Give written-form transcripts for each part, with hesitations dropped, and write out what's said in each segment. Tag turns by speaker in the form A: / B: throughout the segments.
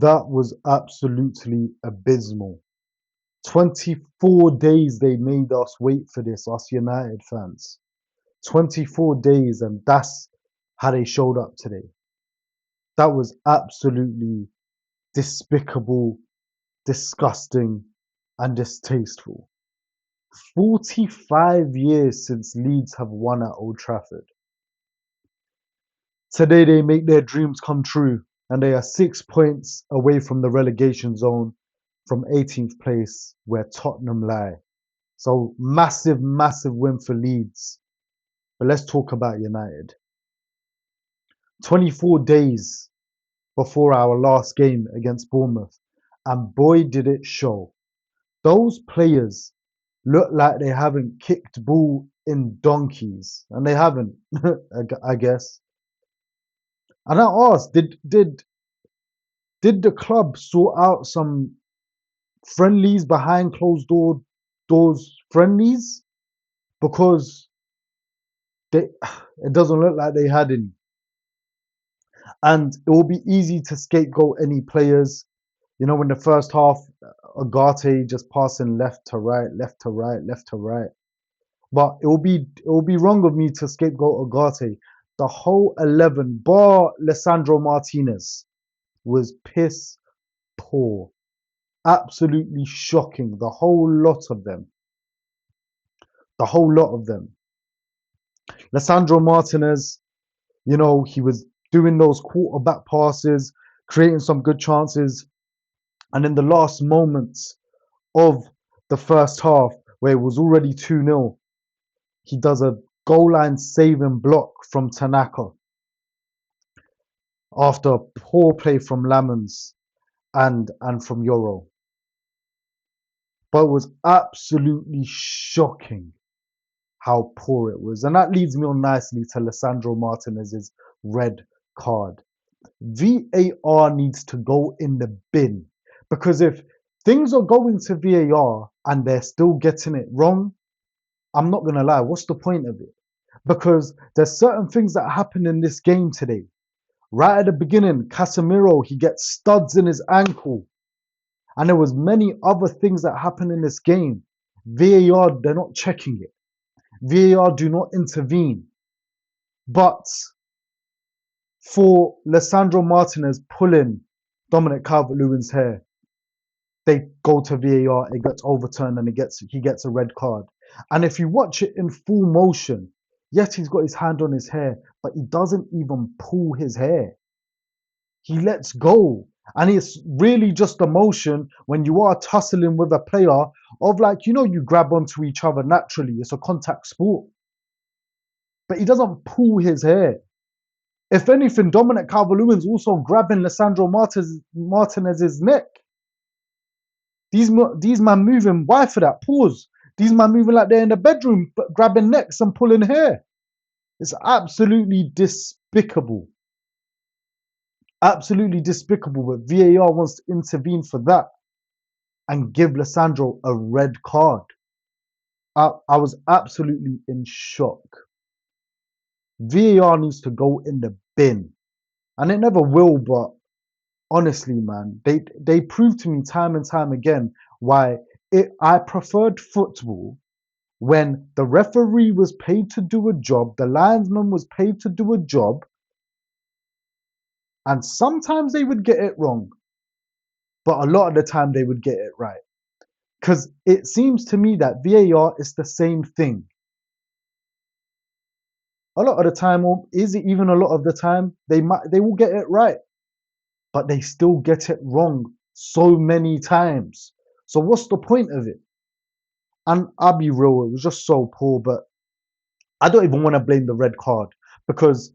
A: That was absolutely abysmal. 24 days they made us wait for this, us United fans. 24 days, and that's how they showed up today. That was absolutely despicable, disgusting, and distasteful. 45 years since Leeds have won at Old Trafford. Today they make their dreams come true, and they are 6 points away from the relegation zone from 18th place where Tottenham lie. So massive, massive win for Leeds. But let's talk about United. 24 days before our last game against Bournemouth, and boy did it show. Those players look like they haven't kicked ball in donkeys, and they haven't, I guess. And I asked, did the club sort out some friendlies behind closed doors friendlies? Because they, it doesn't look like they had any. And it will be easy to scapegoat any players. You know, in the first half, Agate just passing left to right, left to right, left to right. But it will be wrong of me to scapegoat Agate. The whole 11, bar Lisandro Martinez, was piss poor. Absolutely shocking. The whole lot of them. The whole lot of them. Lisandro Martinez, you know, he was doing those quarterback passes, creating some good chances. And in the last moments of the first half, where it was already 2-0, he does a goal line saving block from Tanaka after poor play from Lamens and from Euro. But it was absolutely shocking how poor it was. And that leads me on nicely to Lisandro Martinez's red card. VAR needs to go in the bin, because if things are going to VAR and they're still getting it wrong, I'm not going to lie, what's the point of it? Because there's certain things that happen in this game today. Right at the beginning, Casemiro, he gets studs in his ankle. And there was many other things that happen in this game. VAR, they're not checking it. VAR do not intervene. But for Lisandro Martinez pulling Dominic Calvert-Lewin's hair, they go to VAR, it gets overturned, and he gets a red card. And if you watch it in full motion, yes, he's got his hand on his hair, but he doesn't even pull his hair. He lets go. And it's really just a motion when you are tussling with a player of, like, you know, you grab onto each other naturally. It's a contact sport. But he doesn't pull his hair. If anything, Dominic Calvert-Lewin's also grabbing Lisandro Martinez's neck. These man moving, why for that? Pause. These man moving like they're in the bedroom, grabbing necks and pulling hair. It's absolutely despicable. Absolutely despicable. But VAR wants to intervene for that and give Lisandro a red card. I was absolutely in shock. VAR needs to go in the bin. And it never will, but honestly, man, they proved to me time and time again why I preferred football when the referee was paid to do a job, the linesman was paid to do a job, and sometimes they would get it wrong, but a lot of the time they would get it right. Because it seems to me that VAR is the same thing. A lot of the time, or is it even a lot of the time, they will get it right, but they still get it wrong so many times. So what's the point of it? And I'll be real, it was just so poor. But I don't even want to blame the red card, because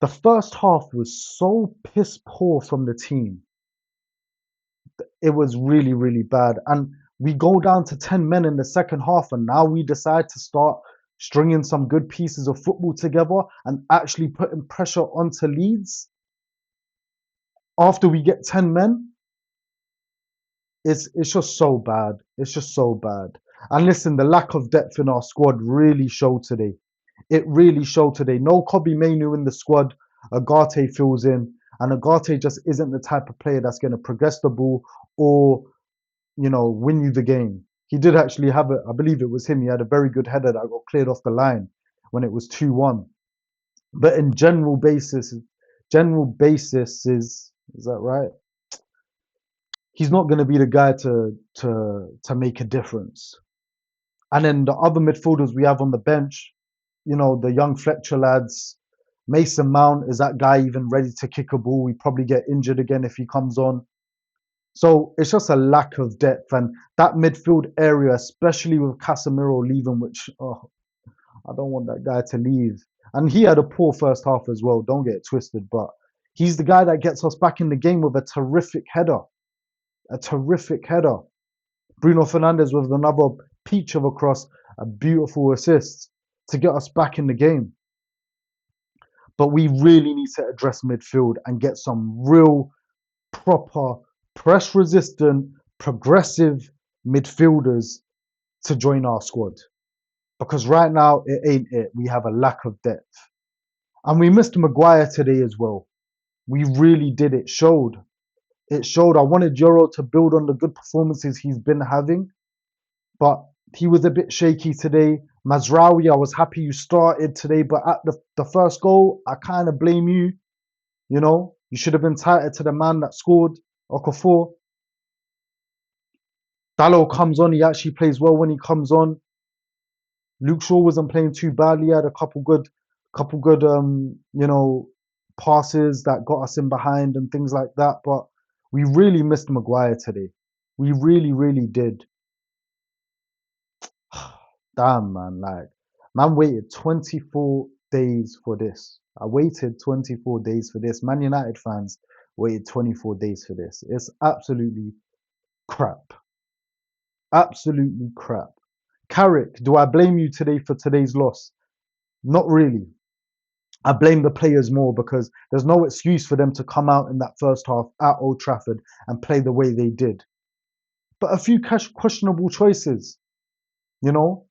A: the first half was so piss poor from the team. It was really, really bad. And we go down to 10 men in the second half, and now we decide to start stringing some good pieces of football together and actually putting pressure onto Leeds after we get 10 men. It's just so bad. It's just so bad. And listen, the lack of depth in our squad really showed today. It really showed today. No Kobe Mainu in the squad. Agate fills in. And Ugarte just isn't the type of player that's going to progress the ball or, win you the game. He did actually have it. I believe it was him. He had a very good header that got cleared off the line when it was 2-1. But in general basis is that right? He's not going to be the guy to make a difference. And then the other midfielders we have on the bench, the young Fletcher lads. Mason Mount, is that guy even ready to kick a ball? We probably get injured again if he comes on. So it's just a lack of depth. And that midfield area, especially with Casemiro leaving, which, I don't want that guy to leave. And he had a poor first half as well, don't get it twisted. But he's the guy that gets us back in the game with a terrific header. A terrific header. Bruno Fernandes with another peach of a cross, a beautiful assist to get us back in the game. But we really need to address midfield and get some real, proper, press resistant, progressive midfielders to join our squad. Because right now, it ain't it. We have a lack of depth. And we missed Maguire today as well. We really did. It showed. It showed. I wanted Euro to build on the good performances he's been having. But he was a bit shaky today. Mazraoui, I was happy you started today. But at the first goal, I kind of blame you. You should have been tighter to the man that scored, Okafor. Dalot comes on. He actually plays well when he comes on. Luke Shaw wasn't playing too badly. He had a couple good, passes that got us in behind and things like that. But we really missed Maguire today. We really, really did. Damn, man. Man waited 24 days for this. I waited 24 days for this. Man United fans waited 24 days for this. It's absolutely crap. Absolutely crap. Carrick, do I blame you today for today's loss? Not really. I blame the players more because there's no excuse for them to come out in that first half at Old Trafford and play the way they did. But a few questionable choices, you know?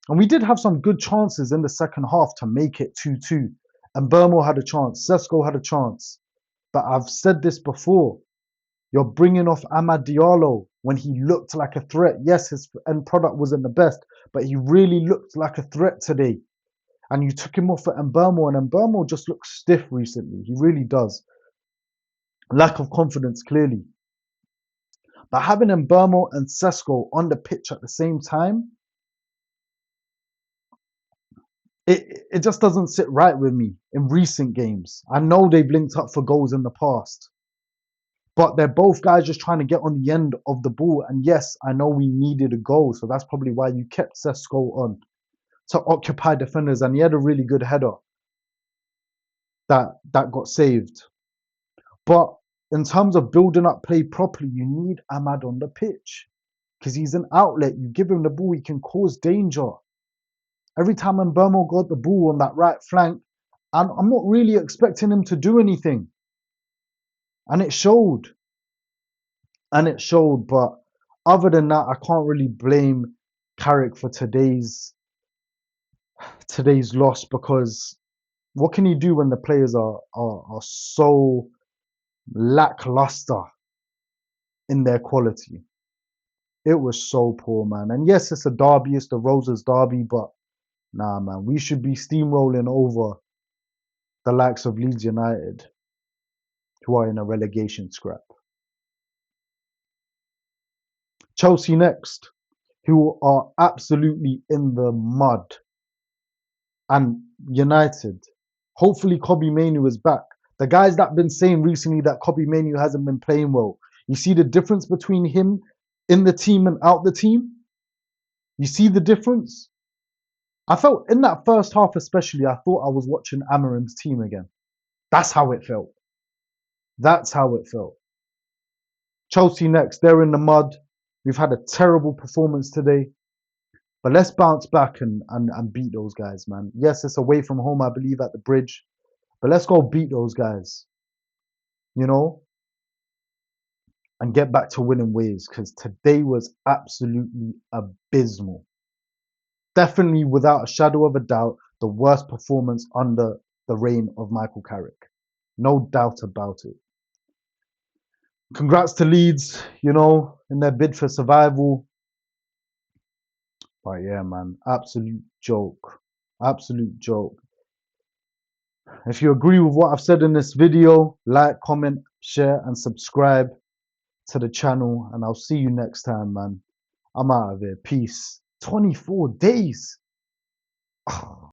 A: And we did have some good chances in the second half to make it 2-2. And Burmo had a chance. Sesko had a chance. But I've said this before. You're bringing off Amad Diallo when he looked like a threat. Yes, his end product wasn't the best, but he really looked like a threat today. And you took him off for Mbeumo, and Mbeumo just looks stiff recently. He really does. Lack of confidence, clearly. But having Mbeumo and Sesko on the pitch at the same time, it just doesn't sit right with me in recent games. I know they've linked up for goals in the past, but they're both guys just trying to get on the end of the ball. And yes, I know we needed a goal, so that's probably why you kept Sesko on to occupy defenders, and he had a really good header that got saved. But in terms of building up play properly, you need Amad on the pitch because he's an outlet. You give him the ball, he can cause danger. Every time Mbeumo got the ball on that right flank, and I'm not really expecting him to do anything. And it showed. But other than that, I can't really blame Carrick for today's loss, because what can he do when the players are so lackluster in their quality? It was so poor, man. And yes, it's a derby, it's the Roses derby, but nah, man, we should be steamrolling over the likes of Leeds United, who are in a relegation scrap. Chelsea next, who are absolutely in the mud. And United, hopefully Kobbie Mainoo is back. The guys that have been saying recently that Kobbie Mainoo hasn't been playing well, you see the difference between him in the team and out the team? You see the difference? I felt in that first half especially, I thought I was watching Amarim's team again. That's how it felt. That's how it felt. Chelsea next, they're in the mud. We've had a terrible performance today. But let's bounce back and beat those guys, man. Yes, it's away from home, I believe, at the Bridge. But let's go beat those guys, and get back to winning ways, because today was absolutely abysmal. Definitely, without a shadow of a doubt, the worst performance under the reign of Michael Carrick. No doubt about it. Congrats to Leeds, in their bid for survival. But yeah, man, absolute joke. Absolute joke. If you agree with what I've said in this video, like, comment, share, and subscribe to the channel. And I'll see you next time, man. I'm out of here. Peace. 24 days.